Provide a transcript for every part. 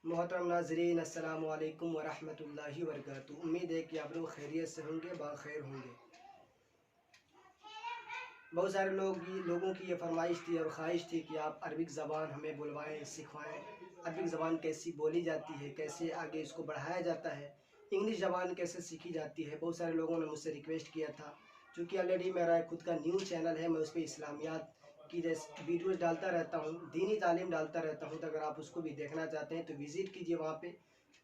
मोहतरम नाज़रीन, अस्सलामु अलैकुम वरहमतुल्लाहि वबरकातुहू। उम्मीद है कि आप लोग खैरियत से होंगे, बाखैर होंगे। बहुत सारे लोगों की ये फरमाइश थी और ख्वाहिश थी कि आप अरबिक ज़बान हमें बुलवाएं, सिखवाएं। अरबिक ज़बान कैसी बोली जाती है, कैसे आगे इसको बढ़ाया जाता है, इंग्लिश ज़बान कैसे सीखी जाती है। बहुत सारे लोगों ने मुझसे रिक्वेस्ट किया था। चूँकि ऑलरेडी मेरा खुद का न्यूज़ चैनल है, मैं उस पर इस्लामियात की जैसे वीडियोज़ डालता रहता हूँ, दीनी तालीम डालता रहता हूँ। तो अगर आप उसको भी देखना चाहते हैं तो विज़िट कीजिए वहाँ पे।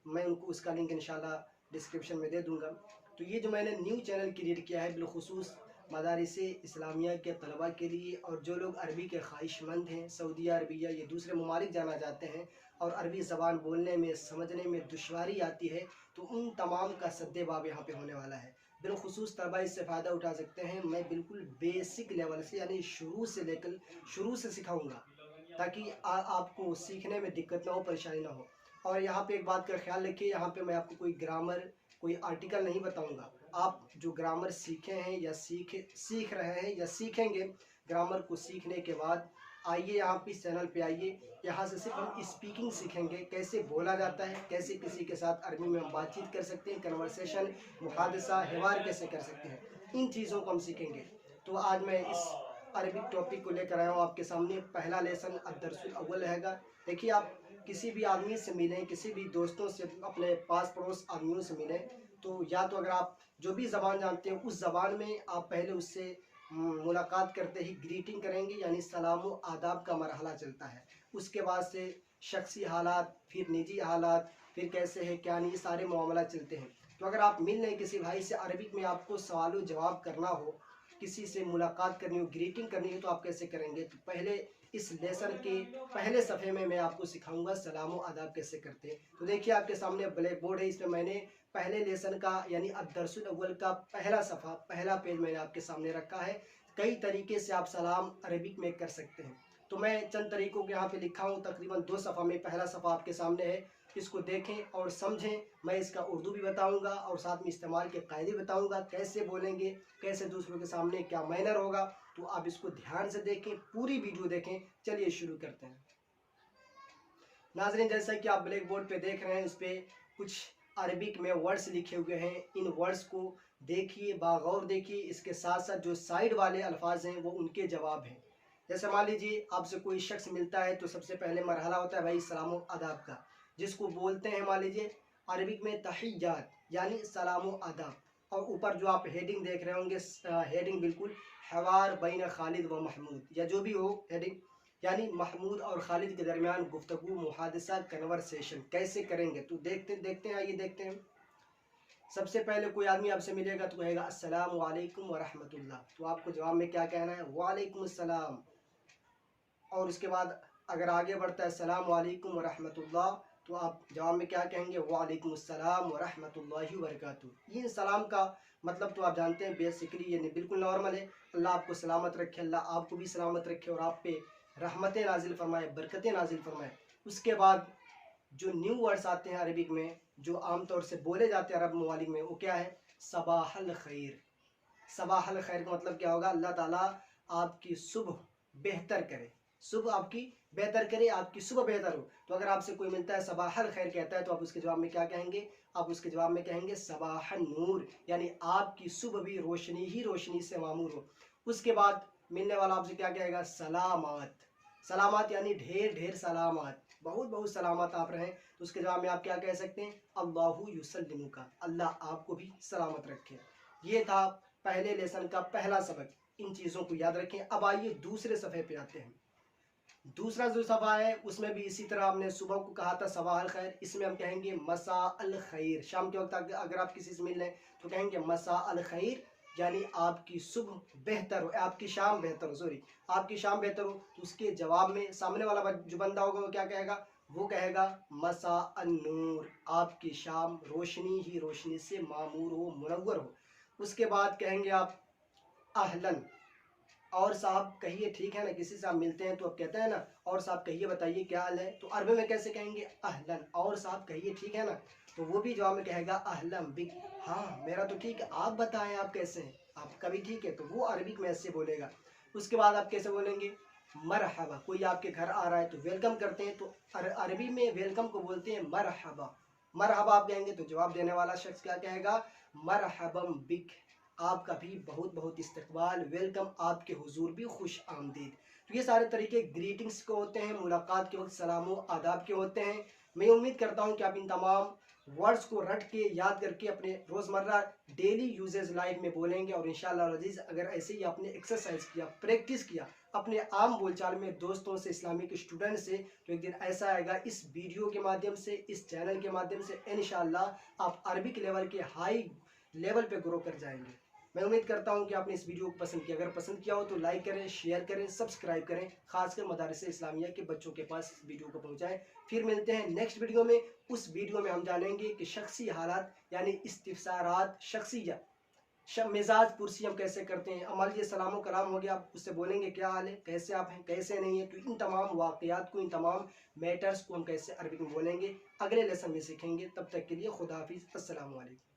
मैं उनको उसका लिंक इंशाल्लाह डिस्क्रिप्शन में दे दूँगा। तो ये जो मैंने न्यू चैनल क्रिएट किया है बिलखुसूस मदारिस इस्लामिया के तलबा के लिए, और जो लोग अरबी के ख्वाहिशमंद हैं, सऊदी अरबिया या दूसरे ममालिक जाना चाहते हैं और अरबी ज़बान बोलने में समझने में दुश्वारी आती है, तो उन तमाम का सद्देबाब यहाँ पे होने वाला है। बिलखुसूस तलबा इससे फ़ायदा उठा सकते हैं। मैं बिल्कुल बेसिक लेवल से यानी शुरू से सिखाऊँगा, ताकि आपको सीखने में दिक्कत ना हो, परेशानी ना हो। और यहाँ पे एक बात का ख्याल रखिए, यहाँ पे मैं आपको कोई ग्रामर, कोई आर्टिकल नहीं बताऊँगा। आप जो ग्रामर सीखे हैं या सीख रहे हैं या सीखेंगे, ग्रामर को सीखने के बाद आइए यहाँ पे इस चैनल पे आइए। यहाँ से सिर्फ हम स्पीकिंग सीखेंगे, कैसे बोला जाता है, कैसे किसी के साथ अरबी में हम बातचीत कर सकते हैं, कन्वर्सेशन, मुहादसा, हिवार कैसे कर सकते हैं, इन चीज़ों को हम सीखेंगे। तो आज मैं इस अरबिक टॉपिक को लेकर आया हूँ आपके सामने। पहला लेसन अद्दर्सुल अव्वल रहेगा। देखिए, आप किसी भी आदमी से मिलें, किसी भी दोस्तों से, अपने पास पड़ोस आदमियों से मिलें, तो या तो अगर आप जो भी ज़बान जानते हैं उस ज़बान में आप पहले उससे मुलाकात करते ही ग्रीटिंग करेंगे, यानी सलाम व आदाब का मरहला चलता है। उसके बाद से शख्सी हालात, फिर निजी हालात, फिर कैसे है क्या नहीं, ये सारे मामला चलते हैं। तो अगर आप मिल रहे किसी भाई से, अरबिक में आपको सवाल जवाब करना हो, किसी से मुलाकात करनी हो, ग्रीटिंग करनी हो, तो आप कैसे करेंगे? तो पहले इस लेसन के पहले सफ़े में मैं आपको सिखाऊंगा सलाम व आदाब कैसे करते हैं। तो देखिए, आपके सामने ब्लैक बोर्ड है, इसमें मैंने पहले लेसन का यानी अद्दर्सुल अव्वल का पहला सफ़ा, पहला पेज मैंने आपके सामने रखा है। कई तरीके से आप सलाम अरबिक में कर सकते हैं। तो मैं चंद तरीकों के यहाँ पे लिखा हूँ, तकरीबन 2 सफ़ा में। पहला सफ़ा आपके सामने है, इसको देखें और समझें। मैं इसका उर्दू भी बताऊंगा और साथ में इस्तेमाल के कायदे बताऊंगा, कैसे बोलेंगे, कैसे दूसरों के सामने क्या मैनर होगा। तो आप इसको ध्यान से देखें, पूरी वीडियो देखें। चलिए शुरू करते हैं। नाज़रीन, जैसा कि आप ब्लैक बोर्ड पे देख रहे हैं, इस पर कुछ अरबिक में वर्ड्स लिखे हुए हैं। इन वर्ड्स को देखिए, बागौर देखिए। इसके साथ साथ जो साइड वाले अल्फाज हैं वो उनके जवाब हैं। जैसे मान लीजिए आपसे कोई शख्स मिलता है, तो सबसे पहले मरहला होता है भाई सलाम व आदाब का, जिसको बोलते हैं मान लीजिए अरबिक में तहिय्यात, यानी सलाम व आदाब। और ऊपर जो आप हेडिंग देख रहे होंगे, हेडिंग बिल्कुल हवार बैन खालिद व महमूद, या जो भी हो हेडिंग, यानी महमूद और खालिद के दरमियान गुफ्तगू, मुहादसा, कन्वर्सेशन कैसे करेंगे। तो देखते हैं, आइए देखते हैं। सबसे पहले कोई आदमी आपसे मिलेगा तो कहेगा अस्सलाम वालेकुम व रहमतुल्लाह। तो आपको जवाब में क्या कहना है? वालेकुम अस्सलाम। और उसके बाद अगर आगे बढ़ता है अस्सलाम वालेकुम व रहमतुल्लाह, तो आप जवाब में क्या कहेंगे? वालेकुम अस्सलाम व रहमतुल्लाहि व बरकातुहू। ये सलाम का मतलब तो आप जानते हैं, बेसिकली ये बिल्कुल नॉर्मल है। अल्लाह आपको सलामत रखे, अल्लाह आपको भी सलामत रखे और आप पे रहमतें नाजिल फरमाए, बरकतें नाजिल फरमाए। उसके बाद जो न्यू वर्ड्स आते हैं अरबिक में, जो आमतौर से बोले जाते हैं अरब ममालिक में, वो क्या है? सबाहल खैर। सबाहल खैर का मतलब क्या होगा? अल्लाह ताला आपकी सुबह बेहतर करे, सुबह आपकी बेहतर करे, आपकी सुबह बेहतर हो। तो अगर आपसे कोई मिलता है सबाहल खैर कहता है, तो आप उसके जवाब में क्या कहेंगे? आप उसके जवाब में कहेंगे सबाहन नूर, यानी आपकी सुबह भी रोशनी ही रोशनी से मामूर हो। उसके बाद मिलने वाला आपसे क्या कहेगा? सलामत। सलामत यानी ढेर ढेर सलामत, बहुत बहुत सलामत आप रहें। तो उसके जवाब में आप क्या कह सकते हैं? अल्लाहु युसल्लिमुका, अल्लाह आपको भी सलामत रखे। ये था पहले लेसन का पहला सबक। इन चीज़ों को याद रखें। अब आइए दूसरे सफ़े पे आते हैं। दूसरा जो सफ़ा है उसमें भी इसी तरह आपने सुबह को कहा था सबाह अल खैर, इसमें हम कहेंगे मसा अल खैर। शाम के वक्त अगर आप किसी से मिल रहे हैं तो कहेंगे मसा अल खैर, यानी आपकी सुबह बेहतर हो, आपकी शाम बेहतर हो, सॉरी आपकी शाम बेहतर हो। तो उसके जवाब में सामने वाला जो बंदा होगा वो क्या कहेगा? वो कहेगा मसा अन नूर, आपकी शाम रोशनी ही रोशनी से मामूर हो, मुनव्वर हो। उसके बाद कहेंगे आप अहलन, और साहब कहिए, ठीक है ना। किसी से आप मिलते हैं तो आप कहते हैं ना और साहब कहिए, बताइए क्या हाल है। तो अरबी में कैसे कहेंगे? अहलन, और साहब कहिए, ठीक है ना। तो वो भी जवाब में कहेगा अहलन बिक, हाँ मेरा तो ठीक है, आप बताएं आप कैसे हैं, आपका भी ठीक है। तो वो अरबिक में ऐसे बोलेगा। उसके बाद आप कैसे बोलेंगे? मरहबा। कोई आपके घर आ रहा है तो वेलकम करते हैं, तो अरबी में वेलकम को बोलते हैं मरहबा। मरहबा आप कहेंगे तो जवाब देने वाला शख्स क्या कहेगा? मरहबम बिक। आपका भी बहुत बहुत इस्तकबाल, वेलकम, आपके हुजूर भी खुश आमदीद। तो ये सारे तरीके ग्रीटिंग्स के होते हैं, मुलाकात के वक्त सलाम व आदाब के होते हैं। मैं उम्मीद करता हूँ कि आप इन तमाम वर्ड्स को रट के याद करके अपने रोज़मर्रा डेली यूजेज लाइफ में बोलेंगे, और इंशाअल्लाह अज़ीज़ अगर ऐसे ही आपने एक्सरसाइज किया, प्रैक्टिस किया अपने आम बोलचाल में दोस्तों से, इस्लामिक स्टूडेंट से, तो एक दिन ऐसा आएगा इस वीडियो के माध्यम से, इस चैनल के माध्यम से इंशाअल्लाह आप अरबिक लेवल के हाई लेवल पे ग्रो कर जाएंगे। मैं उम्मीद करता हूं कि आपने इस वीडियो को पसंद किया। अगर पसंद किया हो तो लाइक करें, शेयर करें, सब्सक्राइब करें, खासकर मदारिस इस्लामिया के बच्चों के पास इस वीडियो को पहुंचाएं। फिर मिलते हैं नेक्स्ट वीडियो में। उस वीडियो में हम जानेंगे कि शख्सी हालात यानी इस्तिफसारात शख्सिया, मिजाज पुरसी हम कैसे करते हैं। अमल ये सलाम कलाम हो गया, आप उससे बोलेंगे क्या हाल है, कैसे आप हैं, कैसे नहीं है। तो इन तमाम वाक़यात को, इन तमाम मैटर्स को हम कैसे अरबी में बोलेंगे, अगले लेसन में सीखेंगे। तब तक के लिए खुदा हाफिज़, अस्सलामु अलैकुम।